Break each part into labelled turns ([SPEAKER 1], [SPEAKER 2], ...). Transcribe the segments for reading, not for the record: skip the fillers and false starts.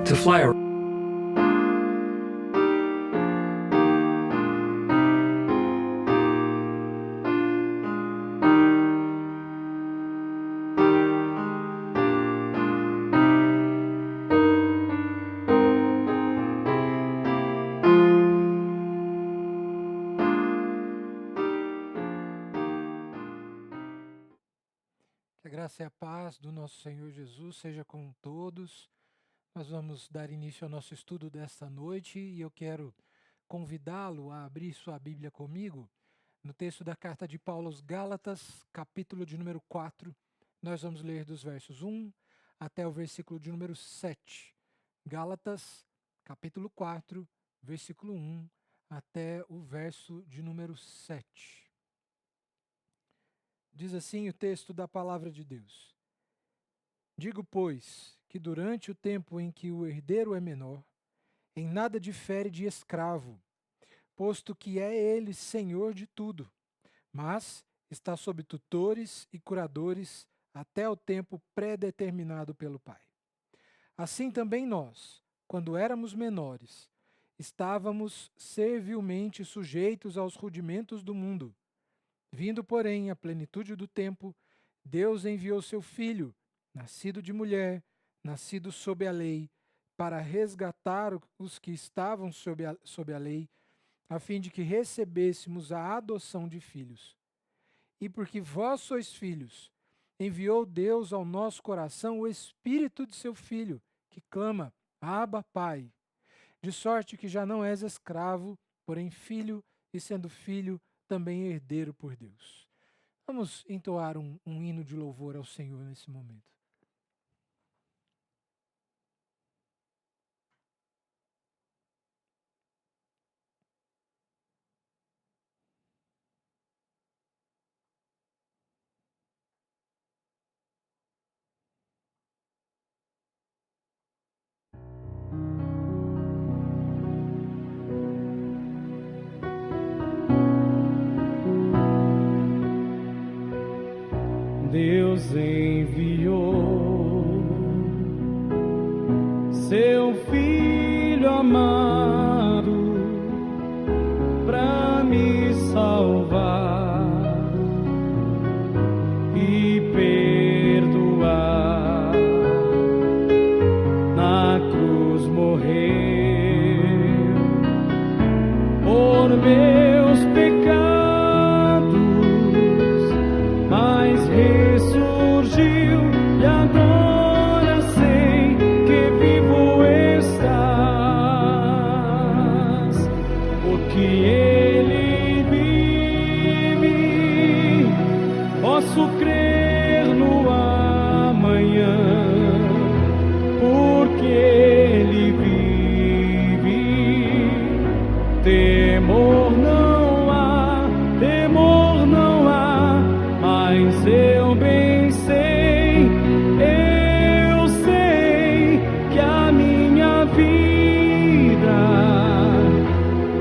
[SPEAKER 1] to fly around.
[SPEAKER 2] Que a graça e a paz do nosso Senhor Jesus seja com todos. Nós vamos dar início ao nosso estudo desta noite e eu quero convidá-lo a abrir sua Bíblia comigo no texto da carta de Paulo aos Gálatas, capítulo de número 4. Nós vamos ler dos versos 1 até o versículo de número 7. Gálatas, capítulo 4, versículo 1 até o verso de número 7. Diz assim o texto da palavra de Deus: Digo, pois, que durante o tempo em que o herdeiro é menor, em nada difere de escravo, posto que é ele senhor de tudo, mas está sob tutores e curadores até o tempo pré-determinado pelo Pai. Assim também nós, quando éramos menores, estávamos servilmente sujeitos aos rudimentos do mundo. Vindo, porém, à plenitude do tempo, Deus enviou seu Filho, nascido de mulher, nascido sob a lei, para resgatar os que estavam sob a lei, a fim de que recebêssemos a adoção de filhos. E porque vós sois filhos, enviou Deus ao nosso coração o Espírito de seu Filho, que clama, Abba, Pai. De sorte que já não és escravo, porém filho, e sendo filho, também herdeiro por Deus. Vamos entoar um hino de louvor ao Senhor nesse momento.
[SPEAKER 3] Deus enviou seu Filho amado para me salvar e perdoar. Na cruz morreu por meus pecados, mas ressurgiu e agora sei que vivo estás, porque Ele vive. Posso crer no amanhã, porque Ele vive. Temor não há, temor não há, mas eu bem sei que a minha vida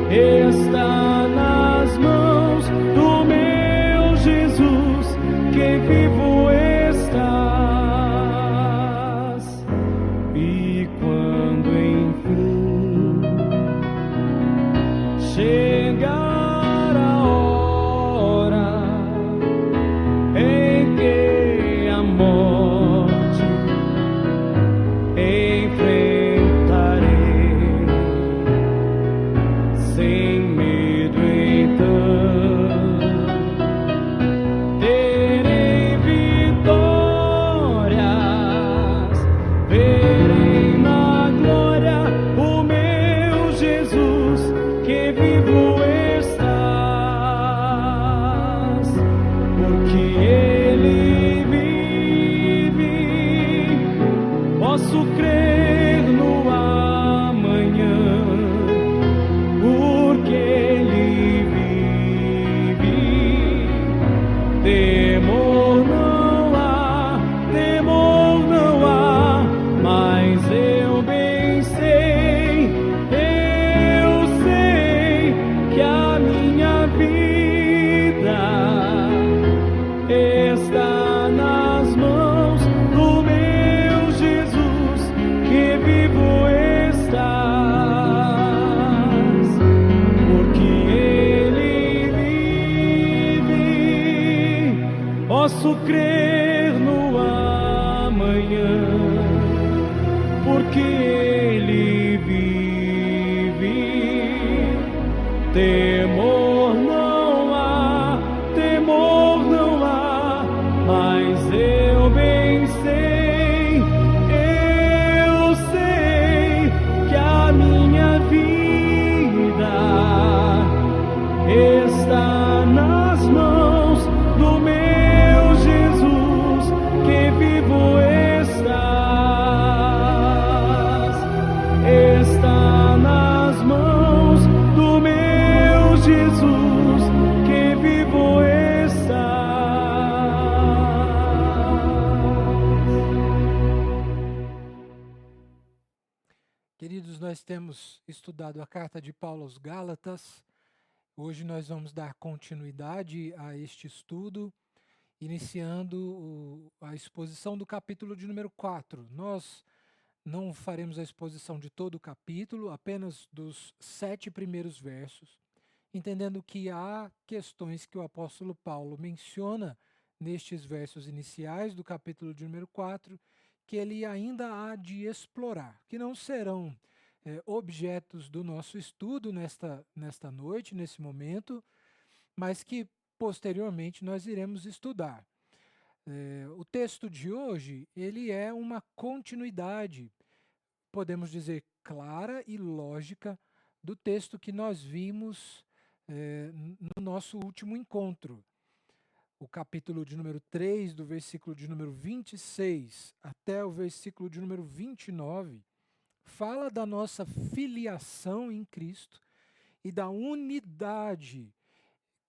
[SPEAKER 3] está nas mãos do meu Jesus, que vivo estás. E quando enfim chegar a hora em que a morte enfrentarei, sem medo então terei vitórias, verei na glória o meu Jesus, que vivo estás, porque Ele vive. Posso crer no amanhã, porque Ele vive. Temor não há, temor não há, mas eu bem sei que a minha vida está nas mãos do meu Jesus,
[SPEAKER 2] nós temos estudado a carta de Paulo aos Gálatas. Hoje nós vamos dar continuidade a este estudo, iniciando a exposição do capítulo de número 4. Nós não faremos a exposição de todo o capítulo, apenas dos 7 primeiros versos, entendendo que há questões que o apóstolo Paulo menciona nestes versos iniciais do capítulo de número 4, que ele ainda há de explorar, que não serão objetos do nosso estudo nesta noite, nesse momento, mas que posteriormente nós iremos estudar. O texto de hoje, ele é uma continuidade, podemos dizer, clara e lógica do texto que nós vimos no nosso último encontro. O capítulo de número 3, do versículo de número 26 até o versículo de número 29, fala da nossa filiação em Cristo e da unidade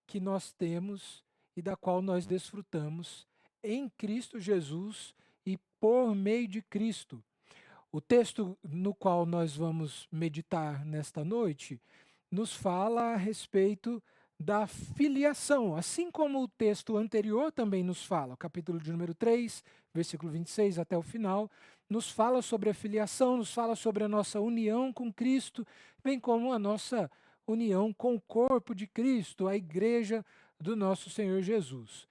[SPEAKER 2] que nós temos e da qual nós desfrutamos em Cristo Jesus e por meio de Cristo. O texto no qual nós vamos meditar nesta noite nos fala a respeito da filiação, assim como o texto anterior também nos fala, o capítulo de número 3, versículo 26 até o final, nos fala sobre a filiação, nos fala sobre a nossa união com Cristo, bem como a nossa união com o corpo de Cristo, a igreja do nosso Senhor Jesus.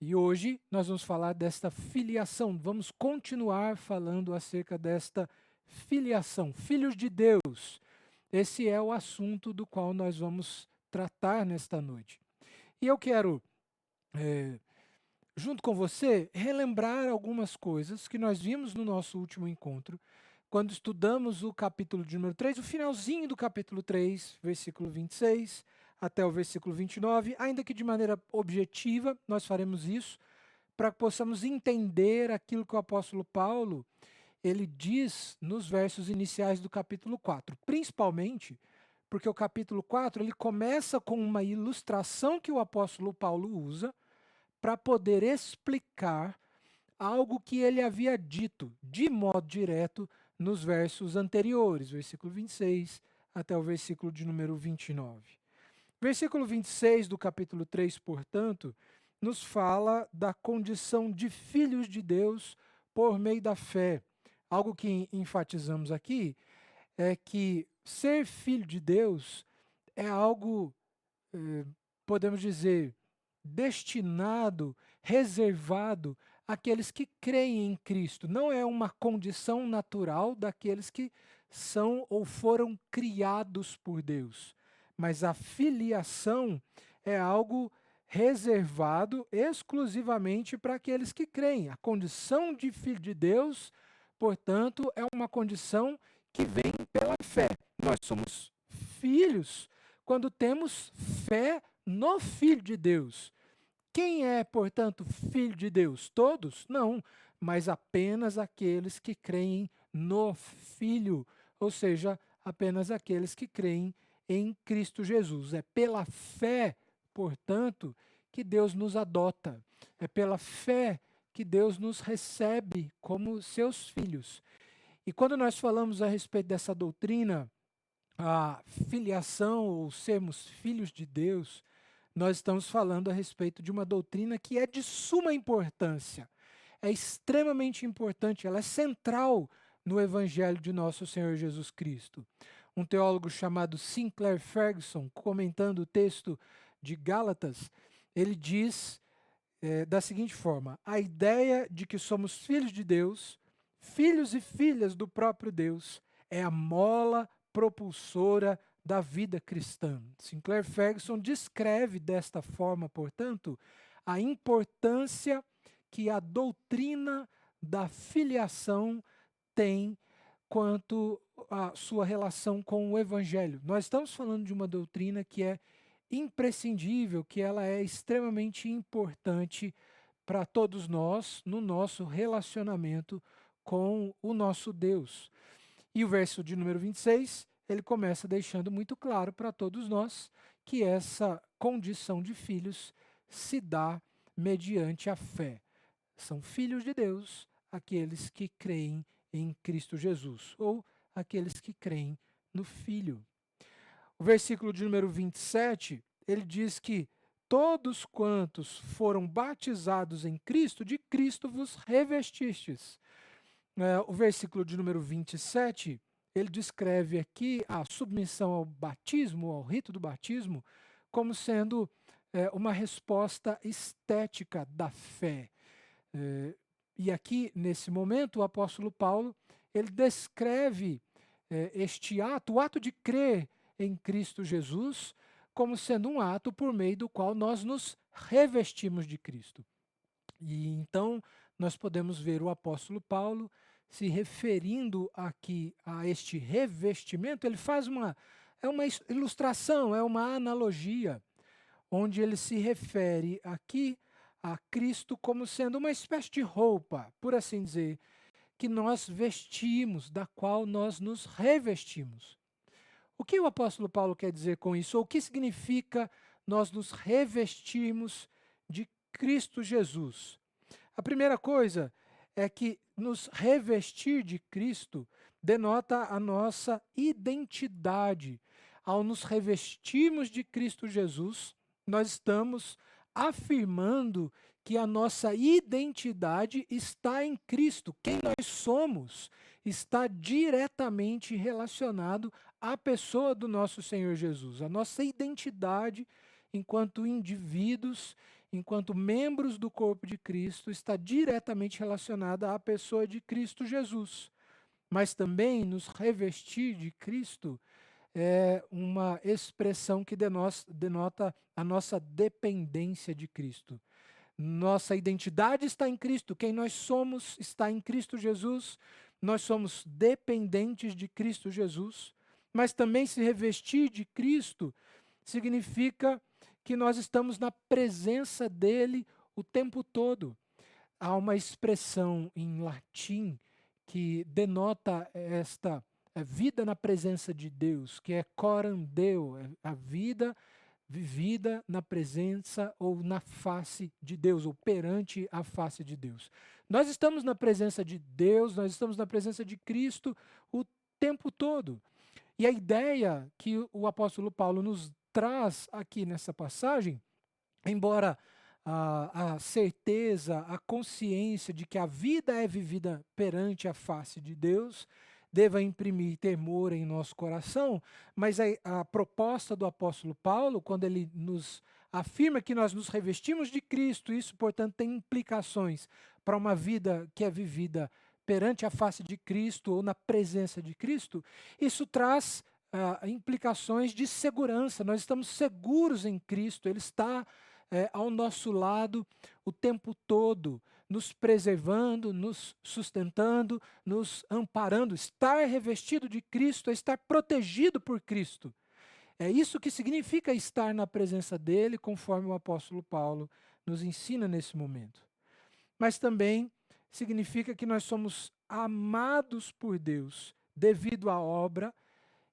[SPEAKER 2] E hoje nós vamos falar desta filiação, vamos continuar falando acerca desta filiação, filhos de Deus. Esse é o assunto do qual nós vamos tratar nesta noite. E eu quero, junto com você, relembrar algumas coisas que nós vimos no nosso último encontro, quando estudamos o capítulo de número 3, o finalzinho do capítulo 3, versículo 26 até o versículo 29, ainda que de maneira objetiva, nós faremos isso, para que possamos entender aquilo que o apóstolo Paulo ele diz nos versos iniciais do capítulo 4, principalmente porque o capítulo 4 ele começa com uma ilustração que o apóstolo Paulo usa para poder explicar algo que ele havia dito de modo direto nos versos anteriores, versículo 26 até o versículo de número 29. Versículo 26 do capítulo 3, portanto, nos fala da condição de filhos de Deus por meio da fé. Algo que enfatizamos aqui é que ser filho de Deus é algo, podemos dizer, destinado, reservado àqueles que creem em Cristo. Não é uma condição natural daqueles que são ou foram criados por Deus. Mas a filiação é algo reservado exclusivamente para aqueles que creem. A condição de filho de Deus, portanto, é uma condição que vem pela fé. Nós somos filhos quando temos fé no Filho de Deus. Quem é, portanto, filho de Deus? Todos? Não, mas apenas aqueles que creem no Filho, ou seja, apenas aqueles que creem em Cristo Jesus. É pela fé, portanto, que Deus nos adota. É pela fé que Deus nos recebe como seus filhos. E quando nós falamos a respeito dessa doutrina, a filiação ou sermos filhos de Deus, nós estamos falando a respeito de uma doutrina que é de suma importância. É extremamente importante, ela é central no Evangelho de nosso Senhor Jesus Cristo. Um teólogo chamado Sinclair Ferguson, comentando o texto de Gálatas, ele diz da seguinte forma: a ideia de que somos filhos de Deus, filhos e filhas do próprio Deus, é a mola propulsora da vida cristã. Sinclair Ferguson descreve desta forma, portanto, a importância que a doutrina da filiação tem quanto à sua relação com o Evangelho. Nós estamos falando de uma doutrina que é imprescindível, que ela é extremamente importante para todos nós no nosso relacionamento com o nosso Deus. E o verso de número 26, ele começa deixando muito claro para todos nós que essa condição de filhos se dá mediante a fé. São filhos de Deus aqueles que creem em Cristo Jesus, ou aqueles que creem no Filho. O versículo de número 27, ele diz que todos quantos foram batizados em Cristo, de Cristo vos revestistes. O versículo de número 27, ele descreve aqui a submissão ao batismo, ao rito do batismo, como sendo uma resposta estética da fé. E aqui, nesse momento, o apóstolo Paulo, ele descreve este ato, o ato de crer em Cristo Jesus, como sendo um ato por meio do qual nós nos revestimos de Cristo. E então nós podemos ver o apóstolo Paulo se referindo aqui a este revestimento. Ele faz uma ilustração, é uma analogia, onde ele se refere aqui a Cristo como sendo uma espécie de roupa, por assim dizer, que nós vestimos, da qual nós nos revestimos. O que o apóstolo Paulo quer dizer com isso? Ou o que significa nós nos revestirmos de Cristo Jesus? A primeira coisa é que nos revestir de Cristo denota a nossa identidade. Ao nos revestirmos de Cristo Jesus, nós estamos afirmando que a nossa identidade está em Cristo. Quem nós somos está diretamente relacionado à pessoa do nosso Senhor Jesus. A nossa identidade enquanto indivíduos, enquanto membros do corpo de Cristo, está diretamente relacionada à pessoa de Cristo Jesus. Mas também nos revestir de Cristo é uma expressão que denota a nossa dependência de Cristo. Nossa identidade está em Cristo, quem nós somos está em Cristo Jesus, nós somos dependentes de Cristo Jesus, mas também se revestir de Cristo significa que nós estamos na presença dele o tempo todo. Há uma expressão em latim que denota esta vida na presença de Deus, que é coram Deo, a vida vivida na presença ou na face de Deus, ou perante a face de Deus. Nós estamos na presença de Deus, nós estamos na presença de Cristo o tempo todo. E a ideia que o apóstolo Paulo nos traz aqui nessa passagem, embora a certeza, a consciência de que a vida é vivida perante a face de Deus, deva imprimir temor em nosso coração, mas a proposta do apóstolo Paulo, quando ele nos afirma que nós nos revestimos de Cristo, isso, portanto, tem implicações para uma vida que é vivida perante a face de Cristo ou na presença de Cristo, isso traz implicações de segurança. Nós estamos seguros em Cristo, Ele está ao nosso lado o tempo todo, nos preservando, nos sustentando, nos amparando. Estar revestido de Cristo é estar protegido por Cristo. É isso que significa estar na presença dele, conforme o apóstolo Paulo nos ensina nesse momento. Mas também significa que nós somos amados por Deus devido à obra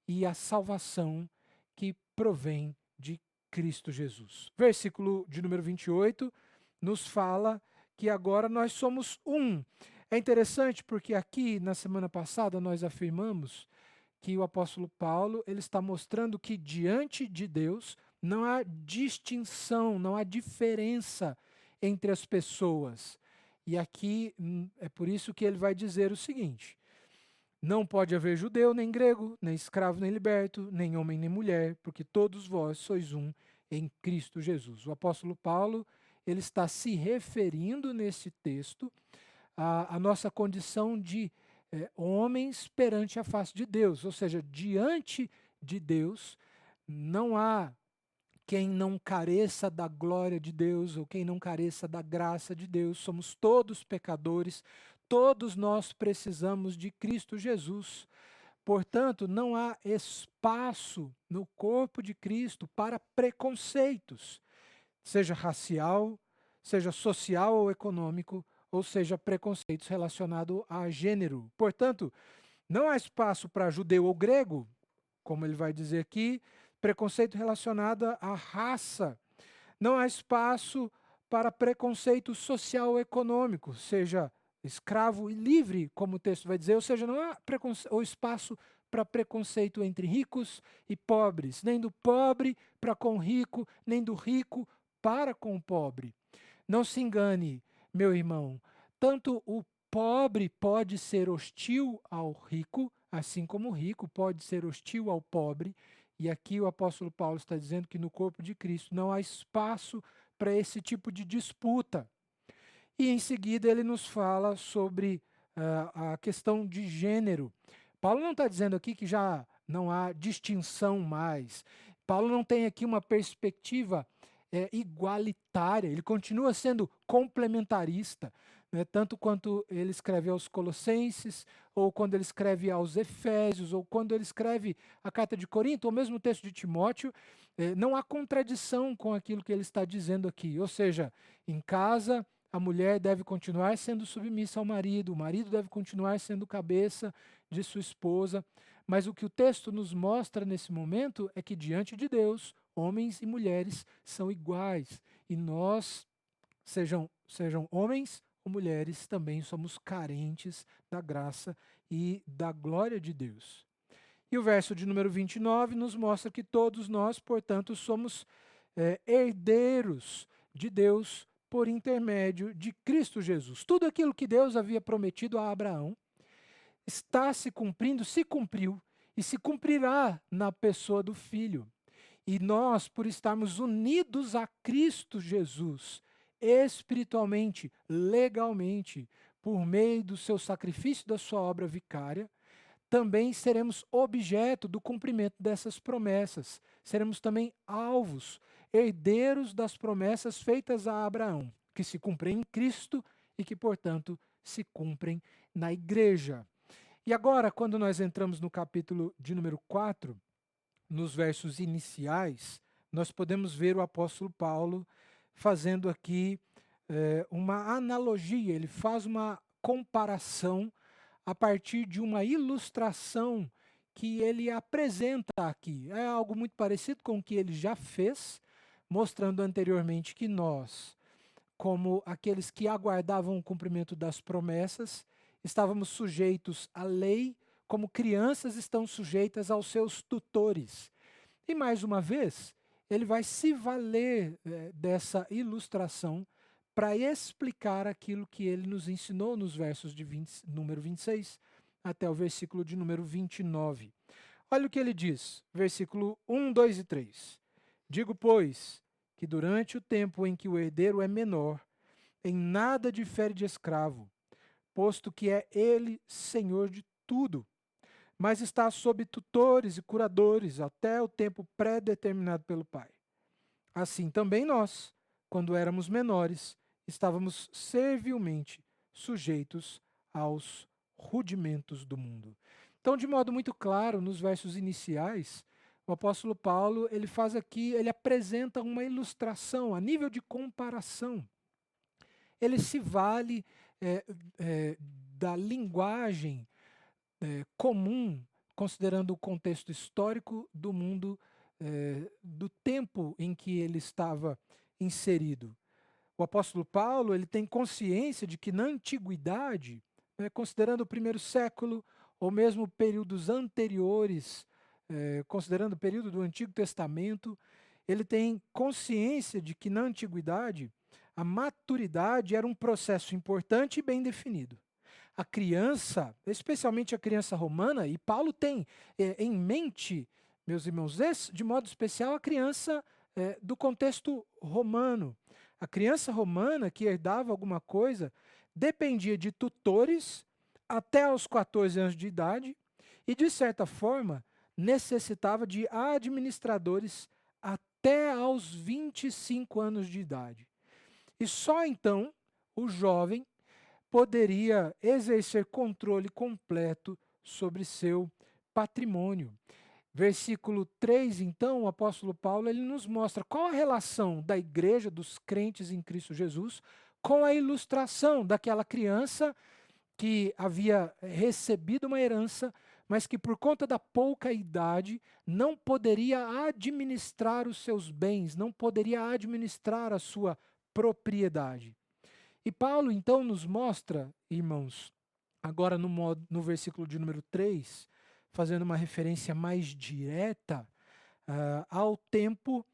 [SPEAKER 2] e à salvação que provém de Cristo Jesus. Versículo de número 28 nos fala que agora nós somos um. É interessante porque aqui, na semana passada, nós afirmamos que o apóstolo Paulo ele está mostrando que diante de Deus não há distinção, não há diferença entre as pessoas. E aqui é por isso que ele vai dizer o seguinte: não pode haver judeu, nem grego, nem escravo, nem liberto, nem homem, nem mulher, porque todos vós sois um em Cristo Jesus. O apóstolo Paulo ele está se referindo nesse texto à nossa condição de homens perante a face de Deus, ou seja, diante de Deus não há quem não careça da glória de Deus ou quem não careça da graça de Deus. Somos todos pecadores, todos nós precisamos de Cristo Jesus. Portanto, não há espaço no corpo de Cristo para preconceitos, seja racial, seja social ou econômico, ou seja, preconceitos relacionados a gênero. Portanto, não há espaço para judeu ou grego, como ele vai dizer aqui, preconceito relacionado à raça. Não há espaço para preconceito social ou econômico, seja escravo e livre, como o texto vai dizer, ou seja, não há espaço para preconceito entre ricos e pobres, nem do pobre para com o rico, nem do rico para com o pobre. Não se engane, meu irmão, tanto o pobre pode ser hostil ao rico, assim como o rico pode ser hostil ao pobre. E aqui o apóstolo Paulo está dizendo que no corpo de Cristo não há espaço para esse tipo de disputa. E em seguida ele nos fala sobre a questão de gênero. Paulo não está dizendo aqui que já não há distinção mais. Paulo não tem aqui uma perspectiva igualitária, ele continua sendo complementarista, né, tanto quanto ele escreve aos Colossenses, ou quando ele escreve aos Efésios, ou quando ele escreve a carta de Corinto, ou mesmo o texto de Timóteo, não há contradição com aquilo que ele está dizendo aqui. Ou seja, em casa, a mulher deve continuar sendo submissa ao marido, o marido deve continuar sendo cabeça de sua esposa, mas o que o texto nos mostra nesse momento é que diante de Deus, homens e mulheres são iguais, e nós, sejam homens ou mulheres, também somos carentes da graça e da glória de Deus. E o verso de número 29 nos mostra que todos nós, portanto, somos herdeiros de Deus por intermédio de Cristo Jesus. Tudo aquilo que Deus havia prometido a Abraão está se cumprindo, se cumpriu e se cumprirá na pessoa do Filho. E nós, por estarmos unidos a Cristo Jesus, espiritualmente, legalmente, por meio do seu sacrifício, da sua obra vicária, também seremos objeto do cumprimento dessas promessas. Seremos também alvos, herdeiros das promessas feitas a Abraão, que se cumprem em Cristo e que, portanto, se cumprem na igreja. E agora, quando nós entramos no capítulo de número 4, nos versos iniciais, nós podemos ver o apóstolo Paulo fazendo aqui uma analogia, ele faz uma comparação a partir de uma ilustração que ele apresenta aqui. É algo muito parecido com o que ele já fez, mostrando anteriormente que nós, como aqueles que aguardavam o cumprimento das promessas, estávamos sujeitos à lei, como crianças estão sujeitas aos seus tutores. E mais uma vez, ele vai se valer dessa ilustração para explicar aquilo que ele nos ensinou nos versos de número 26 até o versículo de número 29. Olha o que ele diz, versículo 1, 2 e 3. Digo, pois, que durante o tempo em que o herdeiro é menor, em nada difere de escravo, posto que é ele senhor de tudo, mas está sob tutores e curadores até o tempo pré-determinado pelo Pai. Assim também nós, quando éramos menores, estávamos servilmente sujeitos aos rudimentos do mundo. Então, de modo muito claro, nos versos iniciais, o apóstolo Paulo ele faz aqui, ele apresenta uma ilustração a nível de comparação. Ele se vale da linguagem comum, considerando o contexto histórico do mundo, do tempo em que ele estava inserido. O apóstolo Paulo ele tem consciência de que na antiguidade, considerando o primeiro século, ou mesmo períodos anteriores, considerando o período do Antigo Testamento, ele tem consciência de que na antiguidade a maturidade era um processo importante e bem definido. A criança, especialmente a criança romana, e Paulo tem em mente, meus irmãos, de modo especial a criança do contexto romano. A criança romana que herdava alguma coisa dependia de tutores até aos 14 anos de idade e, de certa forma, necessitava de administradores até aos 25 anos de idade. E só então o jovem poderia exercer controle completo sobre seu patrimônio. Versículo 3, então, o apóstolo Paulo ele nos mostra qual a relação da igreja, dos crentes em Cristo Jesus, com a ilustração daquela criança que havia recebido uma herança, mas que por conta da pouca idade não poderia administrar os seus bens, não poderia administrar a sua propriedade. E Paulo então nos mostra, irmãos, agora no versículo de número 3, fazendo uma referência mais direta ao tempo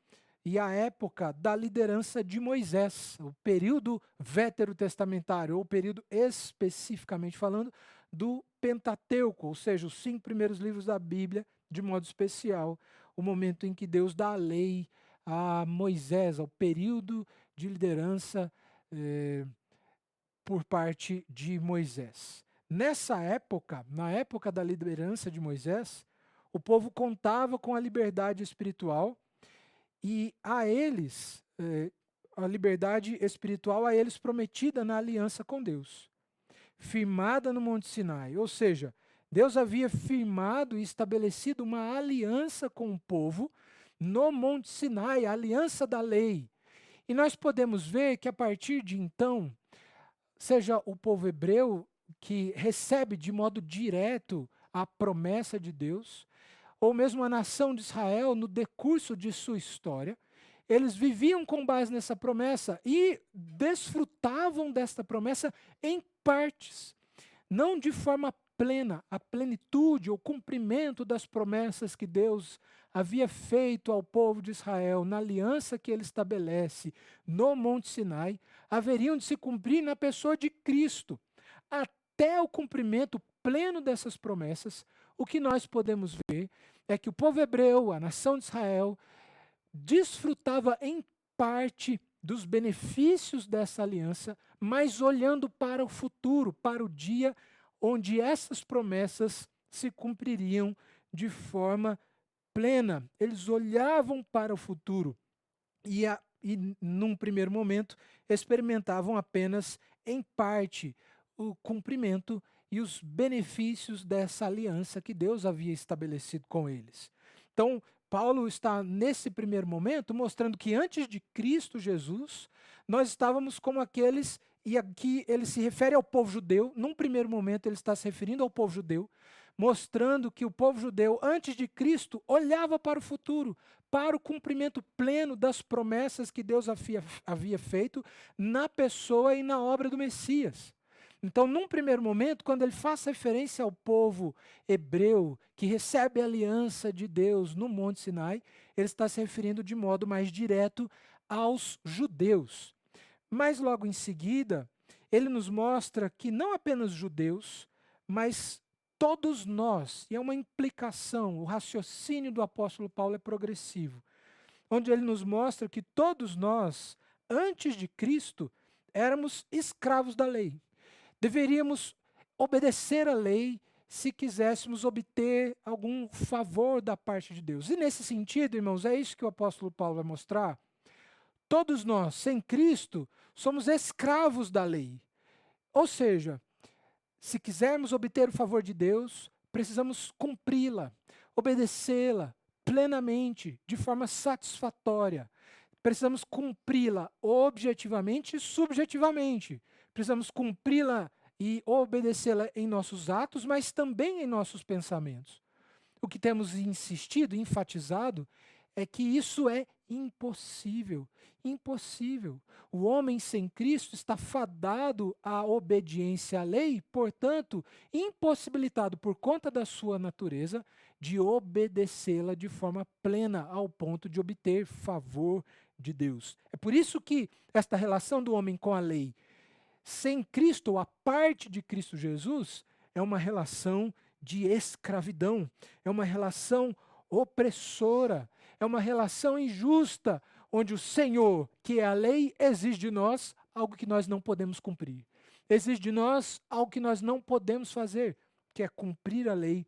[SPEAKER 2] e à época da liderança de Moisés, o período veterotestamentário, ou o período especificamente falando do Pentateuco, ou seja, os 5 primeiros livros da Bíblia, de modo especial, o momento em que Deus dá a lei a Moisés, ao período de liderança por parte de Moisés. Nessa época, na época da liderança de Moisés, o povo contava com a liberdade espiritual e a eles, a liberdade espiritual a eles prometida na aliança com Deus, firmada no Monte Sinai. Ou seja, Deus havia firmado e estabelecido uma aliança com o povo no Monte Sinai, a aliança da lei. E nós podemos ver que a partir de então, seja o povo hebreu que recebe de modo direto a promessa de Deus, ou mesmo a nação de Israel no decurso de sua história, eles viviam com base nessa promessa e desfrutavam desta promessa em partes, não de forma plena, a plenitude, o cumprimento das promessas que Deus havia feito ao povo de Israel na aliança que ele estabelece no Monte Sinai, haveriam de se cumprir na pessoa de Cristo. Até o cumprimento pleno dessas promessas, o que nós podemos ver é que o povo hebreu, a nação de Israel, desfrutava em parte dos benefícios dessa aliança, mas olhando para o futuro, para o dia onde essas promessas se cumpririam de forma plena. Eles olhavam para o futuro e num primeiro momento, experimentavam apenas em parte o cumprimento e os benefícios dessa aliança que Deus havia estabelecido com eles. Então, Paulo está, nesse primeiro momento, mostrando que antes de Cristo Jesus, nós estávamos como aqueles, e aqui ele se refere ao povo judeu, num primeiro momento ele está se referindo ao povo judeu, mostrando que o povo judeu, antes de Cristo, olhava para o futuro, para o cumprimento pleno das promessas que Deus havia feito na pessoa e na obra do Messias. Então, num primeiro momento, quando ele faz referência ao povo hebreu que recebe a aliança de Deus no Monte Sinai, ele está se referindo de modo mais direto aos judeus. Mas logo em seguida, ele nos mostra que não apenas judeus, mas todos nós, e é uma implicação, o raciocínio do apóstolo Paulo é progressivo, onde ele nos mostra que todos nós, antes de Cristo, éramos escravos da lei. Deveríamos obedecer à lei se quiséssemos obter algum favor da parte de Deus. E nesse sentido, irmãos, é isso que o apóstolo Paulo vai mostrar. Todos nós, sem Cristo, somos escravos da lei. Ou seja, se quisermos obter o favor de Deus, precisamos cumpri-la, obedecê-la plenamente, de forma satisfatória. Precisamos cumpri-la objetivamente e subjetivamente. Precisamos cumpri-la e obedecê-la em nossos atos, mas também em nossos pensamentos. O que temos insistido, enfatizado, é que isso é impossível. Impossível. O homem sem Cristo está fadado à obediência à lei, portanto, impossibilitado por conta da sua natureza de obedecê-la de forma plena ao ponto de obter favor de Deus. É por isso que esta relação do homem com a lei, sem Cristo, ou a parte de Cristo Jesus, é uma relação de escravidão, é uma relação opressora, é uma relação injusta, onde o Senhor, que é a lei, exige de nós algo que nós não podemos cumprir. Exige de nós algo que nós não podemos fazer, que é cumprir a lei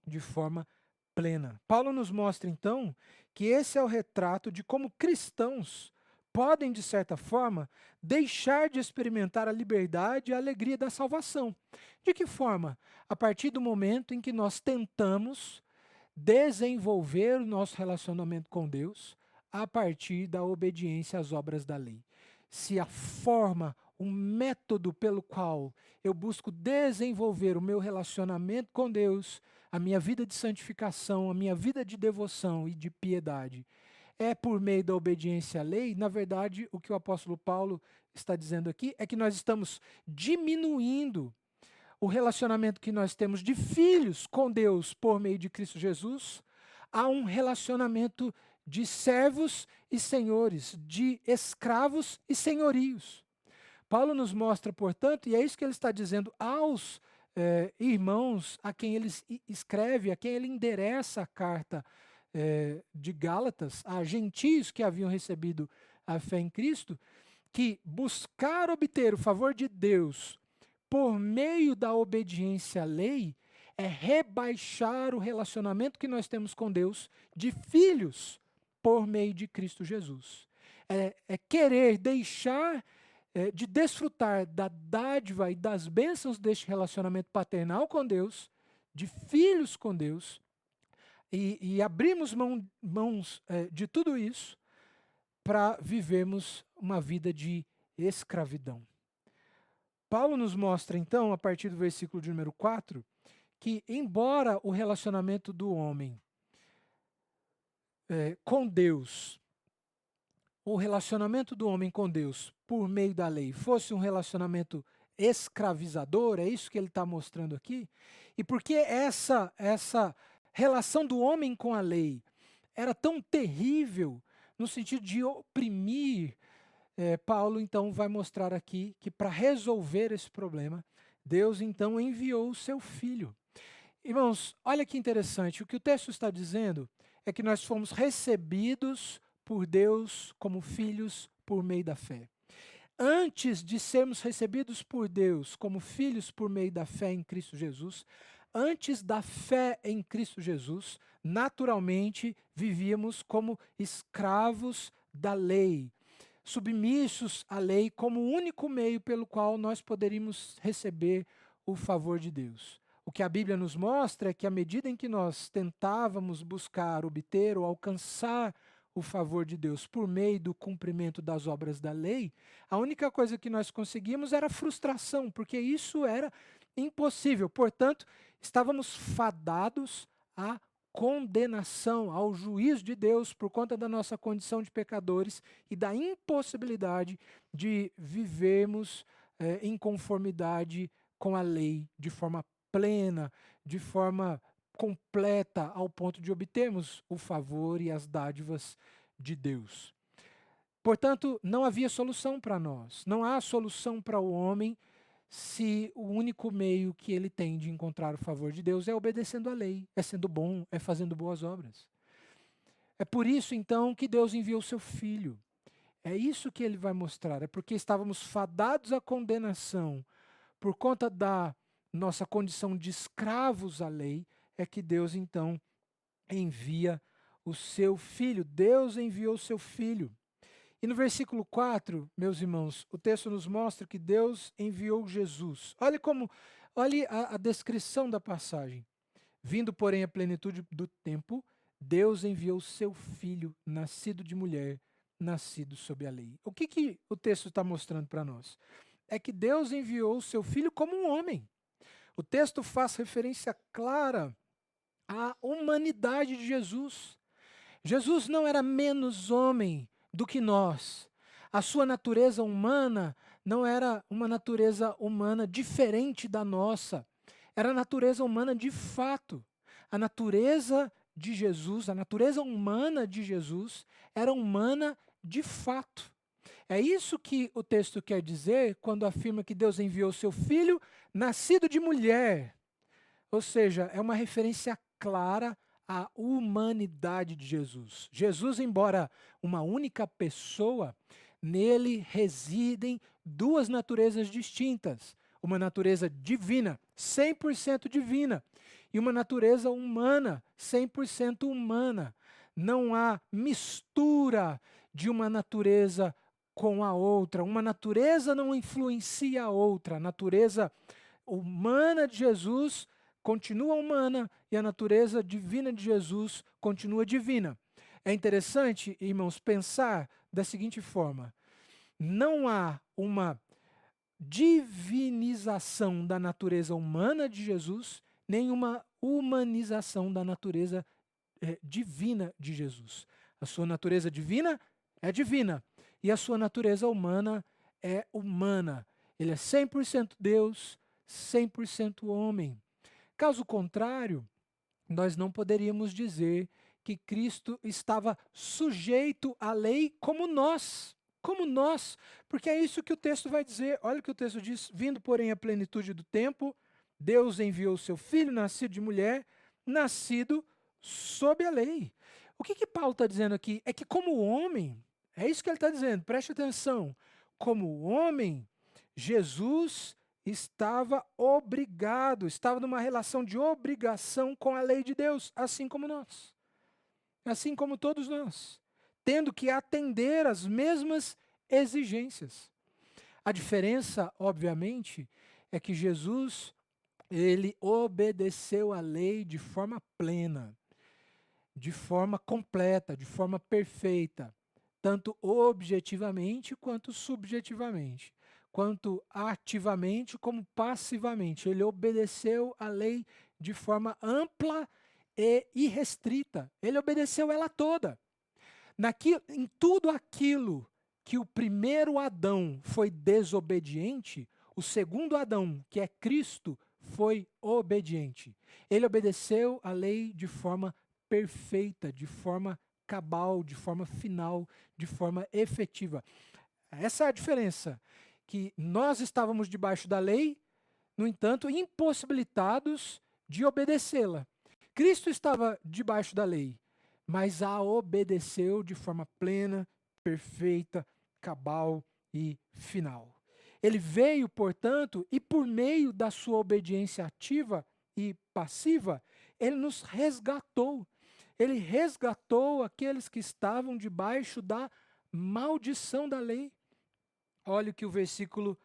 [SPEAKER 2] de forma plena. Paulo nos mostra, então, que esse é o retrato de como cristãos podem, de certa forma, deixar de experimentar a liberdade e a alegria da salvação. De que forma? A partir do momento em que nós tentamos desenvolver o nosso relacionamento com Deus a partir da obediência às obras da lei. Se a forma, o método pelo qual eu busco desenvolver o meu relacionamento com Deus, a minha vida de santificação, a minha vida de devoção e de piedade, é por meio da obediência à lei, na verdade, o que o apóstolo Paulo está dizendo aqui é que nós estamos diminuindo o relacionamento que nós temos de filhos com Deus por meio de Cristo Jesus, há um relacionamento de servos e senhores, de escravos e senhorios. Paulo nos mostra, portanto, e é isso que ele está dizendo aos irmãos a quem ele escreve, a quem ele endereça a carta de Gálatas, a gentios que haviam recebido a fé em Cristo, que buscar obter o favor de Deus por meio da obediência à lei é rebaixar o relacionamento que nós temos com Deus de filhos por meio de Cristo Jesus. É querer deixar de desfrutar da dádiva e das bênçãos deste relacionamento paternal com Deus, de filhos com Deus, e abrirmos mãos de tudo isso para vivermos uma vida de escravidão. Paulo nos mostra, então, a partir do versículo de número 4, que embora o relacionamento do homem com Deus, o relacionamento do homem com Deus por meio da lei fosse um relacionamento escravizador, é isso que ele está mostrando aqui, e porque essa relação do homem com a lei era tão terrível no sentido de oprimir, Paulo então vai mostrar aqui que para resolver esse problema, Deus então enviou o seu Filho. Irmãos, olha que interessante, o que o texto está dizendo é que nós fomos recebidos por Deus como filhos por meio da fé. Antes de sermos recebidos por Deus como filhos por meio da fé em Cristo Jesus, antes da fé em Cristo Jesus, naturalmente vivíamos como escravos da lei, submissos à lei como o único meio pelo qual nós poderíamos receber o favor de Deus. O que a Bíblia nos mostra é que à medida em que nós tentávamos buscar, obter ou alcançar o favor de Deus por meio do cumprimento das obras da lei, a única coisa que nós conseguíamos era frustração, porque isso era impossível. Portanto, estávamos fadados à condenação, ao juízo de Deus por conta da nossa condição de pecadores e da impossibilidade de vivermos em conformidade com a lei de forma plena, de forma completa, ao ponto de obtermos o favor e as dádivas de Deus. Portanto, não havia solução para nós, não há solução para o homem se o único meio que ele tem de encontrar o favor de Deus é obedecendo à lei, é sendo bom, é fazendo boas obras. É por isso, então, que Deus enviou o seu Filho. É isso que ele vai mostrar, é porque estávamos fadados à condenação por conta da nossa condição de escravos à lei, é que Deus, então, envia o seu Filho. Deus enviou o seu Filho. E no versículo 4, meus irmãos, o texto nos mostra que Deus enviou Jesus. Olhe a descrição da passagem. Vindo, porém, a plenitude do tempo, Deus enviou o seu Filho, nascido de mulher, nascido sob a lei. O que o texto está mostrando para nós? É que Deus enviou o seu Filho como um homem. O texto faz referência clara à humanidade de Jesus. Jesus não era menos homem do que nós. A sua natureza humana não era uma natureza humana diferente da nossa. Era a natureza humana de fato. A natureza de Jesus, a natureza humana de Jesus era humana de fato. É isso que o texto quer dizer quando afirma que Deus enviou seu Filho nascido de mulher. Ou seja, é uma referência clara à humanidade de Jesus. Jesus, embora uma única pessoa, nele residem duas naturezas distintas. Uma natureza divina, 100% divina, e uma natureza humana, 100% humana. Não há mistura de uma natureza com a outra. Uma natureza não influencia a outra. A natureza humana de Jesus continua humana e a natureza divina de Jesus continua divina. É interessante, irmãos, pensar da seguinte forma: não há uma divinização da natureza humana de Jesus, nem uma humanização da natureza divina de Jesus. A sua natureza divina é divina e a sua natureza humana é humana. Ele é 100% Deus, 100% homem. Caso contrário, nós não poderíamos dizer que Cristo estava sujeito à lei como nós, porque é isso que o texto vai dizer. Olha o que o texto diz: vindo, porém, a plenitude do tempo, Deus enviou o seu filho, nascido de mulher, nascido sob a lei. O que Paulo está dizendo aqui? É que como homem, é isso que ele está dizendo, preste atenção, como homem, Jesus estava obrigado, estava numa relação de obrigação com a lei de Deus, assim como nós, assim como todos nós, tendo que atender às mesmas exigências. A diferença, obviamente, é que Jesus, ele obedeceu à lei de forma plena, de forma completa, de forma perfeita, tanto objetivamente quanto subjetivamente, quanto ativamente como passivamente. Ele obedeceu à lei de forma ampla e irrestrita. Ele obedeceu ela toda. Em tudo aquilo que o primeiro Adão foi desobediente, o segundo Adão, que é Cristo, foi obediente. Ele obedeceu a lei de forma perfeita, de forma cabal, de forma final, de forma efetiva. Essa é a diferença, que nós estávamos debaixo da lei, no entanto, impossibilitados de obedecê-la. Cristo estava debaixo da lei, mas a obedeceu de forma plena, perfeita, cabal e final. Ele veio, portanto, e por meio da sua obediência ativa e passiva, ele nos resgatou. Ele resgatou aqueles que estavam debaixo da maldição da lei. Olha o que o versículo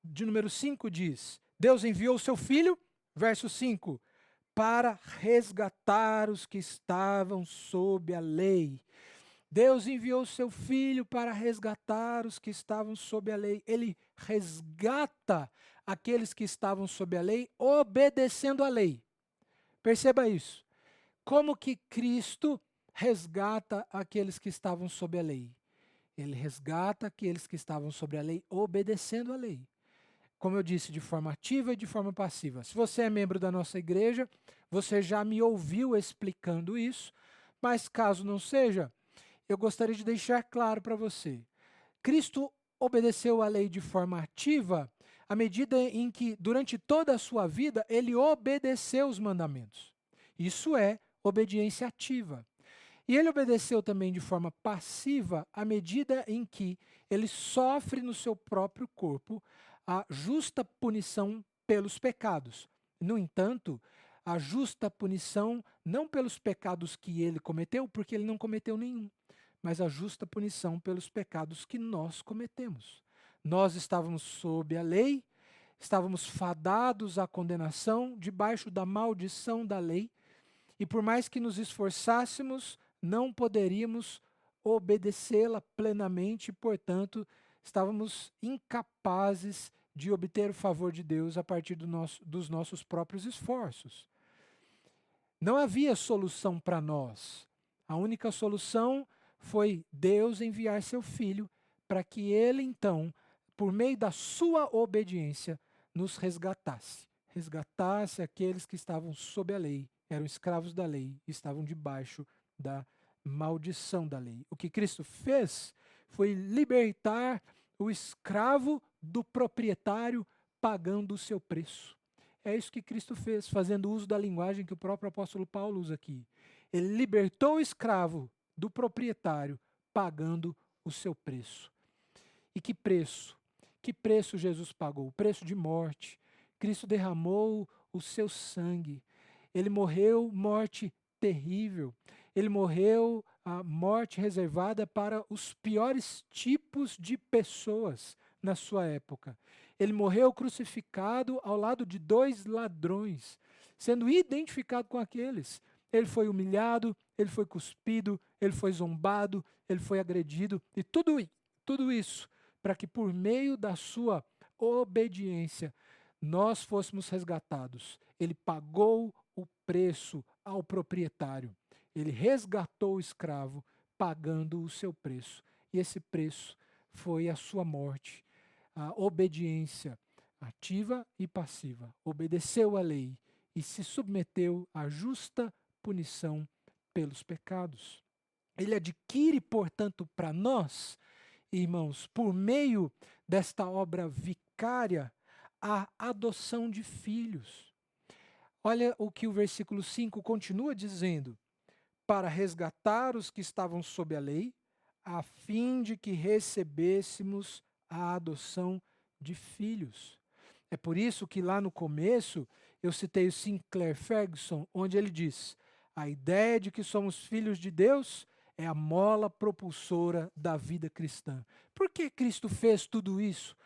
[SPEAKER 2] de número 5 diz. Deus enviou o seu filho, verso 5, para resgatar os que estavam sob a lei. Deus enviou o seu filho para resgatar os que estavam sob a lei. Ele resgata aqueles que estavam sob a lei, obedecendo a lei. Perceba isso. Como que Cristo resgata aqueles que estavam sob a lei? Ele resgata aqueles que estavam sobre a lei, obedecendo a lei. Como eu disse, de forma ativa e de forma passiva. Se você é membro da nossa igreja, você já me ouviu explicando isso, mas caso não seja, eu gostaria de deixar claro para você. Cristo obedeceu a lei de forma ativa à medida em que, durante toda a sua vida, ele obedeceu os mandamentos. Isso é obediência ativa. E ele obedeceu também de forma passiva à medida em que ele sofre no seu próprio corpo a justa punição pelos pecados. No entanto, a justa punição não pelos pecados que ele cometeu, porque ele não cometeu nenhum, mas a justa punição pelos pecados que nós cometemos. Nós estávamos sob a lei, estávamos fadados à condenação, debaixo da maldição da lei, e por mais que nos esforçássemos, não poderíamos obedecê-la plenamente, portanto, estávamos incapazes de obter o favor de Deus a partir dos nossos próprios esforços. Não havia solução para nós. A única solução foi Deus enviar seu Filho para que ele, então, por meio da sua obediência, nos resgatasse. Resgatasse aqueles que estavam sob a lei, eram escravos da lei, estavam debaixo da maldição da lei. O que Cristo fez foi libertar o escravo do proprietário pagando o seu preço. É isso que Cristo fez, fazendo uso da linguagem que o próprio apóstolo Paulo usa aqui. Ele libertou o escravo do proprietário pagando o seu preço. E que preço? Que preço Jesus pagou? O preço de morte. Cristo derramou o seu sangue. Ele morreu morte terrível. Ele morreu a morte reservada para os piores tipos de pessoas na sua época. Ele morreu crucificado ao lado de 2 ladrões, sendo identificado com aqueles. Ele foi humilhado, ele foi cuspido, ele foi zombado, ele foi agredido, e tudo isso para que por meio da sua obediência nós fôssemos resgatados. Ele pagou o preço ao proprietário. Ele resgatou o escravo pagando o seu preço. E esse preço foi a sua morte, a obediência, ativa e passiva, obedeceu à lei e se submeteu à justa punição pelos pecados. Ele adquire, portanto, para nós, irmãos, por meio desta obra vicária, a adoção de filhos. Olha o que o versículo 5 continua dizendo: para resgatar os que estavam sob a lei, a fim de que recebêssemos a adoção de filhos. É por isso que lá no começo eu citei o Sinclair Ferguson, onde ele diz: a ideia de que somos filhos de Deus é a mola propulsora da vida cristã. Por que Cristo fez tudo isso?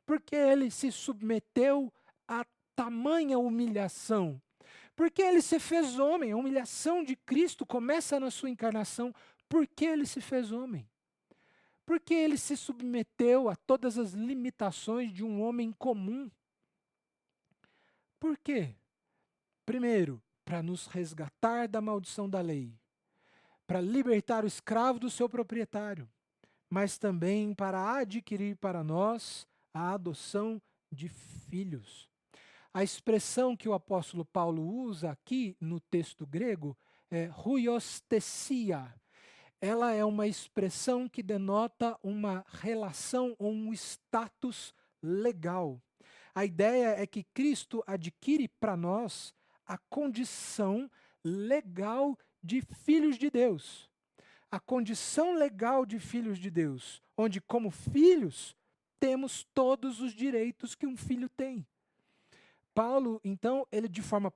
[SPEAKER 2] Porque ele se submeteu a tamanha humilhação. Porque ele se fez homem. A humilhação de Cristo começa na sua encarnação. Por que ele se fez homem? Porque ele se submeteu a todas as limitações de um homem comum. Por quê? Primeiro, para nos resgatar da maldição da lei, para libertar o escravo do seu proprietário, mas também para adquirir para nós a adoção de filhos. A expressão que o apóstolo Paulo usa aqui no texto grego é huiostesia. Ela é uma expressão que denota uma relação ou um status legal. A ideia é que Cristo adquire para nós a condição legal de filhos de Deus. A condição legal de filhos de Deus, onde, como filhos, temos todos os direitos que um filho tem. Paulo, então, ele de forma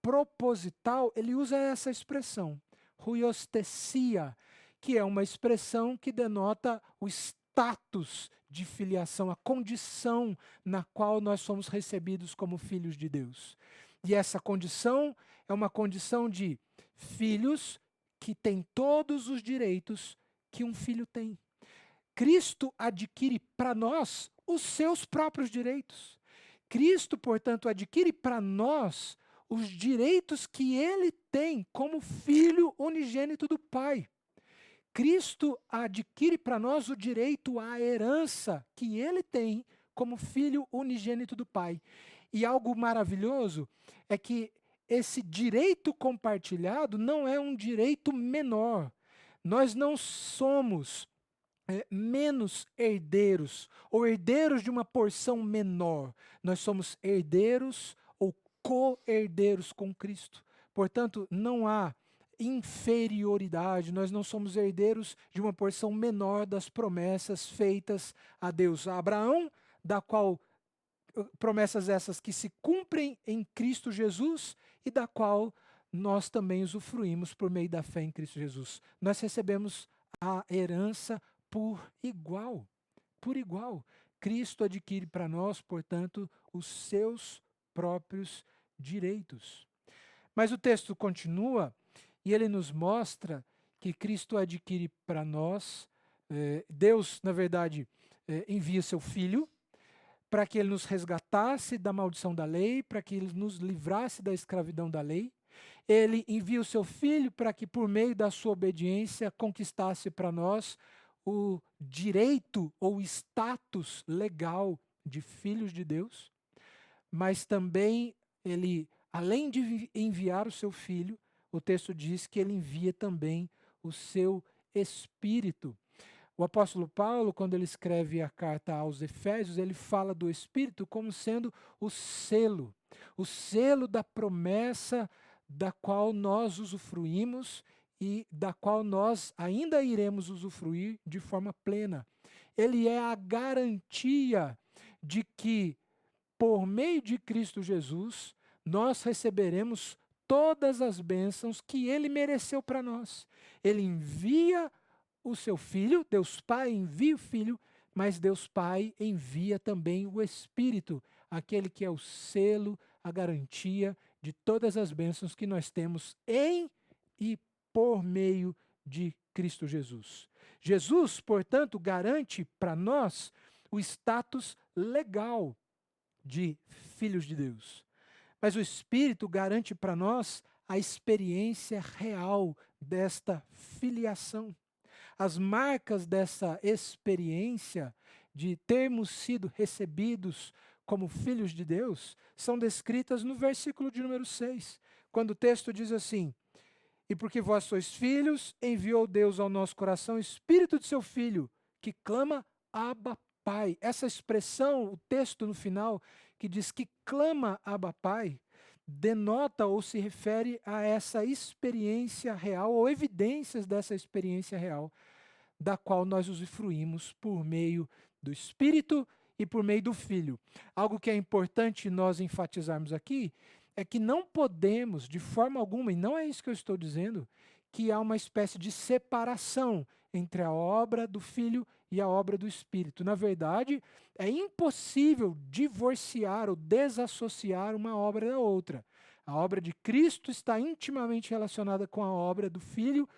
[SPEAKER 2] proposital, ele usa essa expressão, huiostesia, que é uma expressão que denota o status de filiação, a condição na qual nós somos recebidos como filhos de Deus. E essa condição é uma condição de filhos que têm todos os direitos que um filho tem. Cristo adquire para nós os seus próprios direitos. Cristo, portanto, adquire para nós os direitos que ele tem como filho unigênito do Pai. Cristo adquire para nós o direito à herança que ele tem como filho unigênito do Pai. E algo maravilhoso é que esse direito compartilhado não é um direito menor. Nós não somos menos herdeiros ou herdeiros de uma porção menor. Nós somos herdeiros ou co-herdeiros com Cristo. Portanto, não há inferioridade, nós não somos herdeiros de uma porção menor das promessas feitas a Deus. A Abraão, da qual promessas essas que se cumprem em Cristo Jesus e da qual nós também usufruímos por meio da fé em Cristo Jesus. Nós recebemos a herança por igual, por igual. Cristo adquire para nós, portanto, os seus próprios direitos. Mas o texto continua e ele nos mostra que Cristo adquire para nós, Deus, na verdade, envia seu Filho para que ele nos resgatasse da maldição da lei, para que ele nos livrasse da escravidão da lei. Ele envia o seu Filho para que, por meio da sua obediência, conquistasse para nós o direito ou status legal de filhos de Deus. Mas também ele, além de enviar o seu Filho, o texto diz que ele envia também o seu Espírito. O apóstolo Paulo, quando ele escreve a carta aos Efésios, ele fala do Espírito como sendo o selo da promessa da qual nós usufruímos e da qual nós ainda iremos usufruir de forma plena. Ele é a garantia de que, por meio de Cristo Jesus, nós receberemos todas as bênçãos que ele mereceu para nós. Ele envia o seu Filho, Deus Pai envia o Filho, mas Deus Pai envia também o Espírito, aquele que é o selo, a garantia de todas as bênçãos que nós temos em e por meio de Cristo Jesus. Jesus, portanto, garante para nós o status legal de filhos de Deus. Mas o Espírito garante para nós a experiência real desta filiação. As marcas dessa experiência de termos sido recebidos como filhos de Deus são descritas no versículo de número 6, quando o texto diz assim: e porque vós sois filhos, enviou Deus ao nosso coração o Espírito de seu Filho, que clama, Abba, Pai. Essa expressão, o texto no final, que diz que clama, Abba, Pai, denota ou se refere a essa experiência real, ou evidências dessa experiência real, da qual nós usufruímos por meio do Espírito e por meio do Filho. Algo que é importante nós enfatizarmos aqui é que não podemos, de forma alguma, e não é isso que eu estou dizendo, que há uma espécie de separação entre a obra do Filho e a obra do Espírito. Na verdade, é impossível divorciar ou desassociar uma obra da outra. A obra de Cristo está intimamente relacionada com a obra do Filho,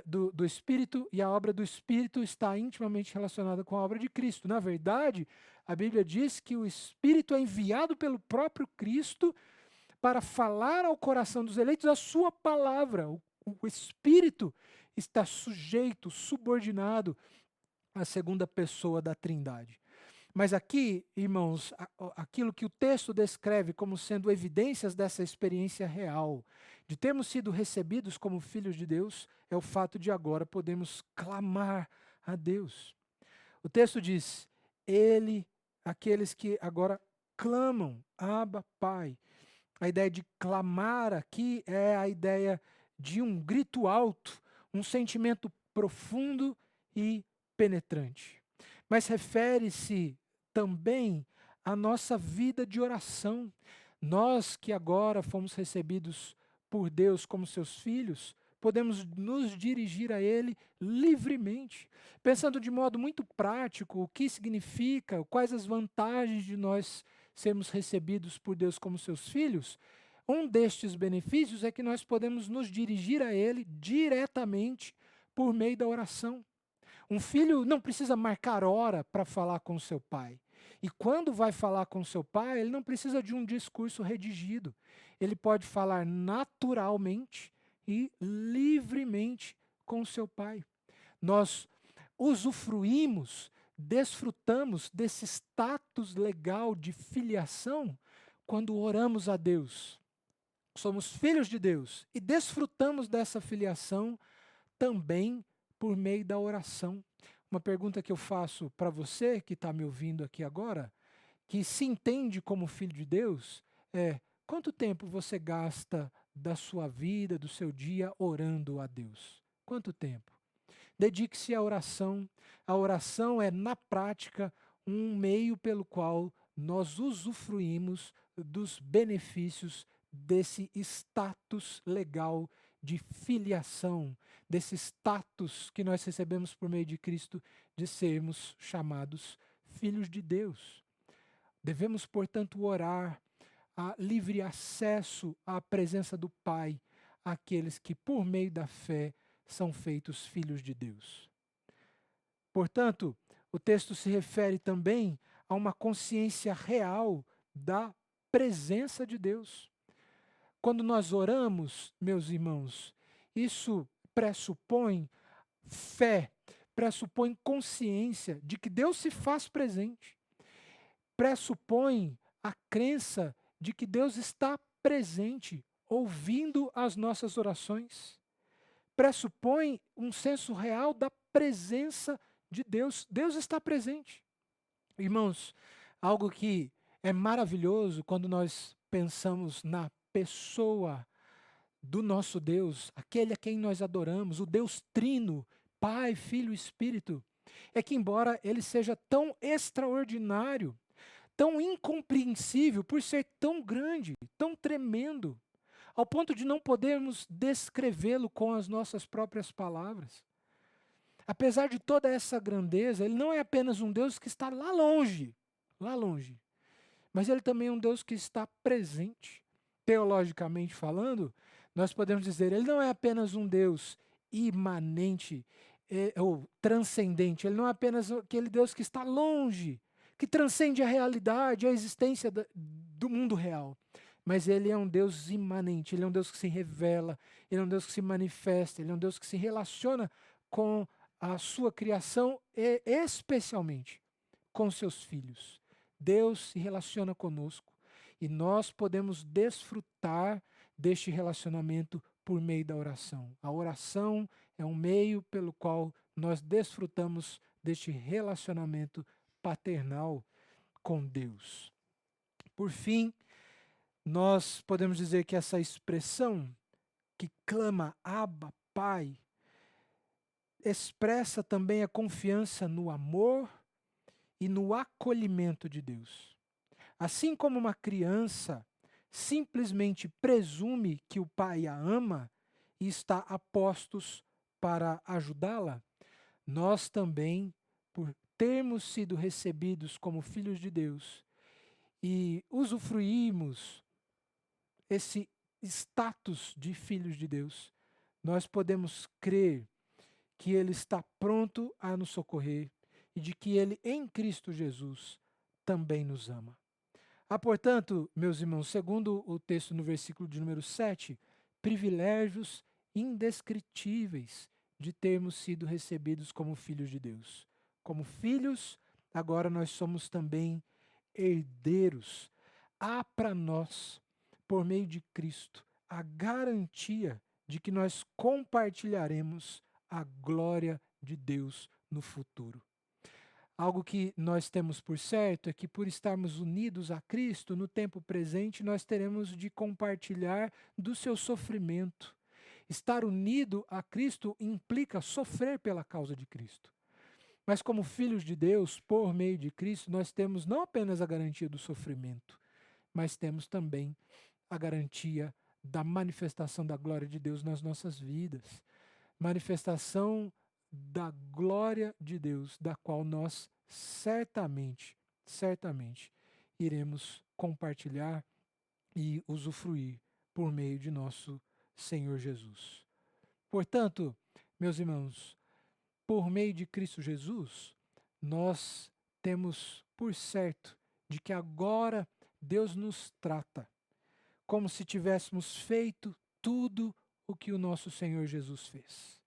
[SPEAKER 2] do Espírito, e a obra do Espírito está intimamente relacionada com a obra de Cristo. Na verdade, a Bíblia diz que o Espírito é enviado pelo próprio Cristo para falar ao coração dos eleitos a sua palavra. O Espírito está sujeito, subordinado à segunda pessoa da Trindade. Mas aqui, irmãos, aquilo que o texto descreve como sendo evidências dessa experiência real, de termos sido recebidos como filhos de Deus, é o fato de agora podermos clamar a Deus. O texto diz: aqueles que agora clamam, Abba, Pai. A ideia de clamar aqui é a ideia de um grito alto, um sentimento profundo e penetrante. Mas refere-se também à nossa vida de oração. Nós que agora fomos recebidos por Deus como seus filhos, podemos nos dirigir a Ele livremente, pensando de modo muito prático o que significa, quais as vantagens de nós sermos recebidos por Deus como seus filhos. Um destes benefícios é que nós podemos nos dirigir a Ele diretamente por meio da oração. Um filho não precisa marcar hora para falar com seu pai. E quando vai falar com seu pai, ele não precisa de um discurso redigido. Ele pode falar naturalmente e livremente com seu pai. Nós usufruímos, desfrutamos desse status legal de filiação quando oramos a Deus. Somos filhos de Deus e desfrutamos dessa filiação também por meio da oração. Uma pergunta que eu faço para você que está me ouvindo aqui agora, que se entende como filho de Deus, é: quanto tempo você gasta da sua vida, do seu dia, orando a Deus? Quanto tempo? Dedique-se à oração. A oração é, na prática, um meio pelo qual nós usufruímos dos benefícios desse status legal de filiação, desse status que nós recebemos por meio de Cristo de sermos chamados filhos de Deus. Devemos, portanto, orar a livre acesso à presença do Pai àqueles que, por meio da fé, são feitos filhos de Deus. Portanto, o texto se refere também a uma consciência real da presença de Deus. Quando nós oramos, meus irmãos, isso pressupõe fé, pressupõe consciência de que Deus se faz presente, pressupõe a crença de que Deus está presente, ouvindo as nossas orações, pressupõe um senso real da presença de Deus. Deus está presente. Irmãos, algo que é maravilhoso quando nós pensamos na pessoa do nosso Deus, aquele a quem nós adoramos, o Deus Trino, Pai, Filho e Espírito, é que embora ele seja tão extraordinário, tão incompreensível, por ser tão grande, tão tremendo, ao ponto de não podermos descrevê-lo com as nossas próprias palavras. Apesar de toda essa grandeza, ele não é apenas um Deus que está lá longe, mas ele também é um Deus que está presente. Teologicamente falando, nós podemos dizer, ele não é apenas um Deus imanente ou transcendente, ele não é apenas aquele Deus que está longe, que transcende a realidade, a existência do mundo real, mas ele é um Deus imanente, ele é um Deus que se revela, ele é um Deus que se manifesta, ele é um Deus que se relaciona com a sua criação e especialmente com seus filhos. Deus se relaciona conosco e nós podemos desfrutar deste relacionamento por meio da oração. A oração é um meio pelo qual nós desfrutamos deste relacionamento paternal com Deus. Por fim, nós podemos dizer que essa expressão que clama Abba, Pai, expressa também a confiança no amor e no acolhimento de Deus. Assim como uma criança simplesmente presume que o pai a ama e está a postos para ajudá-la, nós também, por termos sido recebidos como filhos de Deus e usufruímos esse status de filhos de Deus, nós podemos crer que Ele está pronto a nos socorrer e de que Ele, em Cristo Jesus, também nos ama. Há, portanto, meus irmãos, segundo o texto no versículo de número 7, privilégios indescritíveis de termos sido recebidos como filhos de Deus. Como filhos, agora nós somos também herdeiros. Há para nós, por meio de Cristo, a garantia de que nós compartilharemos a glória de Deus no futuro. Algo que nós temos por certo é que, por estarmos unidos a Cristo, no tempo presente, nós teremos de compartilhar do seu sofrimento. Estar unido a Cristo implica sofrer pela causa de Cristo. Mas, como filhos de Deus, por meio de Cristo, nós temos não apenas a garantia do sofrimento, mas temos também a garantia da manifestação da glória de Deus nas nossas vidas. Manifestação da glória de Deus, da qual nós certamente iremos compartilhar e usufruir por meio de nosso Senhor Jesus. Portanto, meus irmãos, por meio de Cristo Jesus, nós temos por certo de que agora Deus nos trata como se tivéssemos feito tudo o que o nosso Senhor Jesus fez.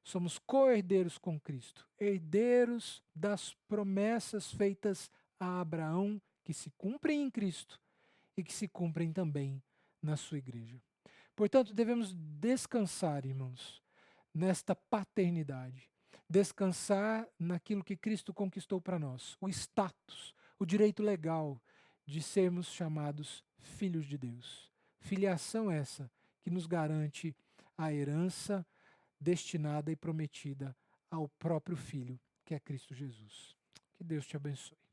[SPEAKER 2] Somos co-herdeiros com Cristo, herdeiros das promessas feitas a Abraão, que se cumprem em Cristo e que se cumprem também na sua igreja. Portanto, devemos descansar, irmãos, nesta paternidade, descansar naquilo que Cristo conquistou para nós, o status, o direito legal de sermos chamados filhos de Deus. Filiação essa que nos garante a herança destinada e prometida ao próprio Filho, que é Cristo Jesus. Que Deus te abençoe.